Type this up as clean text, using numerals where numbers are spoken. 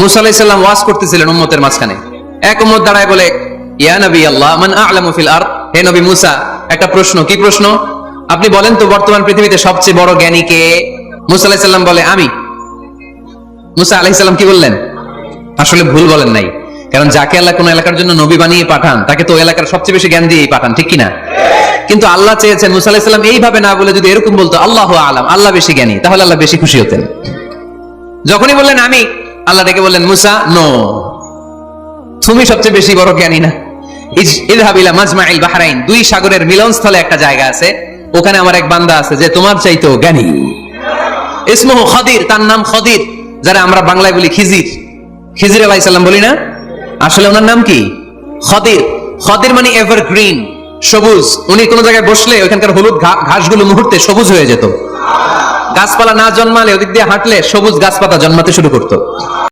মুসা আলাইহিস সালাম ওয়াজ করতেছিলেন উম্মতের মাঝখানে। এক উম্মত দাঁড়ায় বলে, ইয়া নবী আল্লাহ মান আ'লামু ফিল আরদ, হে নবী মুসা, একটা প্রশ্ন। কি প্রশ্ন? আপনি বলেন তো বর্তমান পৃথিবীতে সবচেয়ে বড় জ্ঞানী কে? মুসা আলাইহিস সালাম বলে, আমি। মুসা আলাইহিস সালাম কি বললেন? আসলে ভুল বলেন নাই, কারণ যাকে আল্লাহ কোন এলাকার জন্য নবী বানিয়ে পাঠান তাকে তো এলাকার সবচেয়ে বেশি জ্ঞান দিয়েই পাঠান, ঠিক কিনা? কিন্তু আল্লাহ চেয়েছেন মুসা আলাইহিস সালাম এইভাবে না বলে যদি এরকম বলতো আল্লাহু আ'লাম, আল্লাহ বেশি জ্ঞানী, তাহলে আল্লাহ বেশি খুশি হতেন। যখনই বললেন আমি, আল্লাহ ডেকে বললেন, মুসা নো, তুমি সবচেয়ে বেশি বড় জ্ঞানী না। ইযহাব ইলা মাজমাইল বাহরাইন, দুই সাগরের মিলনস্থলে একটা জায়গা আছে, ওখানে আমার এক বান্দা আছে যে তোমার চাইতেও জ্ঞানী। ইসমুহু খাদির, তার নাম খাদির, যারা আমরা বাংলায় বলি খিজির। খিজির আলাইহিস সালাম বলি না, আসলে ওনার নাম কি? খাদির। খাদির মানে এভারগ্রিন, সবুজ। উনি কোন জায়গায় বসলে ওখানকার হলুদ ঘাসগুলো মুহূর্তে সবুজ হয়ে যেত। গাছপালা না জন্মালে ওদিক দিয়ে হাঁটলে সবুজ গাছপাতা জন্মাতে শুরু করতো।